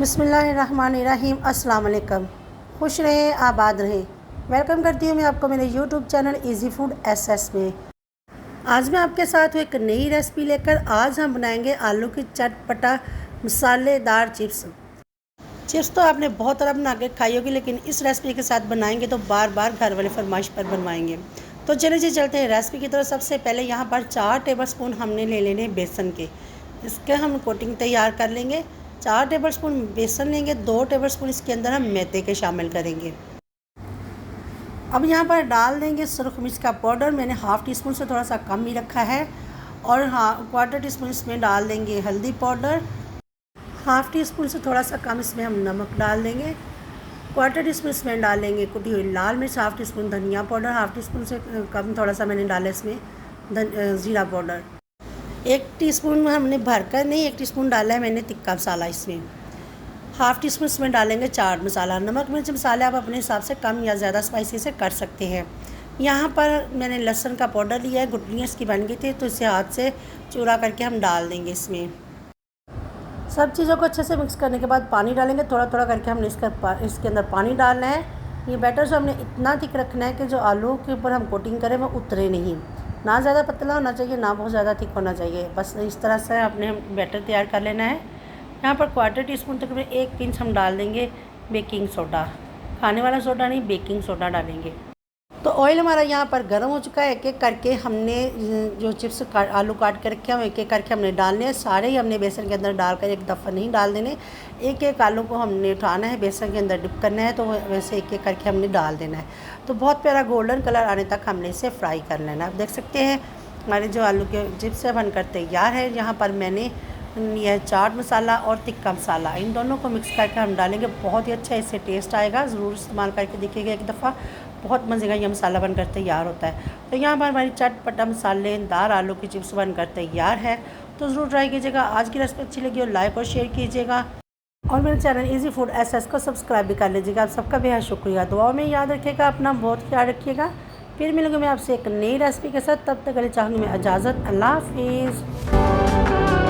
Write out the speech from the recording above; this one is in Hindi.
बिस्मिल्लाहिर्रहमानिर्रहीम। अस्सलाम वालेकुम। खुश रहें, आबाद रहें। वेलकम करती हूँ मैं आपको मेरे YouTube channel easy food SS में। आज मैं आपके साथ एक नई रेसिपी लेकर आज हम बनाएंगे आलू की चटपटा मसालेदार चिप्स। चिप्स तो आपने बहुत तरह बना के खाई होगी, लेकिन इस रेसिपी के साथ बनाएंगे तो बार बार घर वाले फरमाइश पर बनवाएंगे। तो चलिए जी चलते हैं रेसिपी की तरफ। सबसे पहले यहाँ पर 4 टेबलस्पून हमने ले लेने बेसन के। इसके हम कोटिंग तैयार कर लेंगे। 4 टेबलस्पून बेसन लेंगे, 2 टेबलस्पून इसके अंदर हम मैदे के शामिल करेंगे। अब यहाँ पर डाल देंगे सुरख मिर्च का पाउडर। मैंने हाफ़ टी स्पून से थोड़ा सा कम ही रखा है। और क्वार्टर टी स्पून इसमें डाल देंगे हल्दी पाउडर। हाफ़ टी स्पून से थोड़ा सा कम इसमें हम नमक डाल देंगे। क्वार्टर टी स्पून इसमें डालेंगे कुटी हुई लाल मिर्च। हाफ़ टी स्पून धनिया पाउडर। हाफ़ टी स्पून से कम थोड़ा सा मैंने डाला इसमें ज़ीरा पाउडर। 1 टीस्पून हमने भरकर नहीं, 1 टीस्पून डाला है मैंने तिक्का मसाला इसमें। हाफ़ टी स्पून इसमें डालेंगे चाट मसाला। नमक मिर्च मसाले आप अपने हिसाब से कम या ज़्यादा स्पाइसी से कर सकते हैं। यहाँ पर मैंने लहसुन का पाउडर लिया है, गुठलियाँ इसकी बन गई थी तो इसे हाथ से चूरा करके हम डाल देंगे इसमें। सब चीज़ों को अच्छे से मिक्स करने के बाद पानी डालेंगे। थोड़ा थोड़ा करके हमने इसके अंदर पानी डालना है। ये बैटर जो हमने इतना थिक रखना है कि जो आलू के ऊपर हम कोटिंग करें वो उतरे नहीं। ना ज़्यादा पतला होना चाहिए, ना बहुत ज़्यादा थिक होना चाहिए। बस इस तरह से आपने बैटर तैयार कर लेना है। यहाँ पर क्वार्टर टी स्पून तकरीबन 1 पिंच हम डाल देंगे बेकिंग सोडा। खाने वाला सोडा नहीं, बेकिंग सोडा डालेंगे। तो ऑयल हमारा यहाँ पर गर्म हो चुका है। एक एक करके हमने जो चिप्स आलू काट के रखे हैं एक एक करके हमने डालने हैं। सारे ही हमने बेसन के अंदर डालकर एक दफ़ा नहीं डाल देने। एक एक आलू को हमने उठाना है, बेसन के अंदर डिप करना है, तो वैसे एक एक करके हमने डाल देना है। तो बहुत प्यारा गोल्डन कलर आने तक हमने इसे फ्राई कर लेना है। आप देख सकते हैं हमारे जो आलू के चिप्स बनकर तैयार है। यहाँ पर मैंने यह चाट मसाला और तिक्का मसाला इन दोनों को मिक्स करके हम डालेंगे। बहुत ही अच्छा इससे टेस्ट आएगा। ज़रूर इस्तेमाल करके देखिएगा एक दफ़ा। बहुत मज़े का यह मसाला बनकर तैयार होता है। तो यहाँ पर हमारी चटपटा मसालेदार आलू की चिप्स बनकर तैयार है। तो ज़रूर ट्राई कीजिएगा। आज की रेसिपी अच्छी लगी और लाइक और शेयर कीजिएगा और मेरे चैनल इजी फूड एसएस को सब्सक्राइब भी कर लीजिएगा। आप सबका बेहद शुक्रिया। दुआओं में याद रखिएगा, अपना बहुत ख्याल रखिएगा। फिर मिलूँगी मैं आपसे एक नई रेसिपी के साथ। तब तक के लिए चाहूँगी मैं इजाज़त। अल्लाह हाफिज़।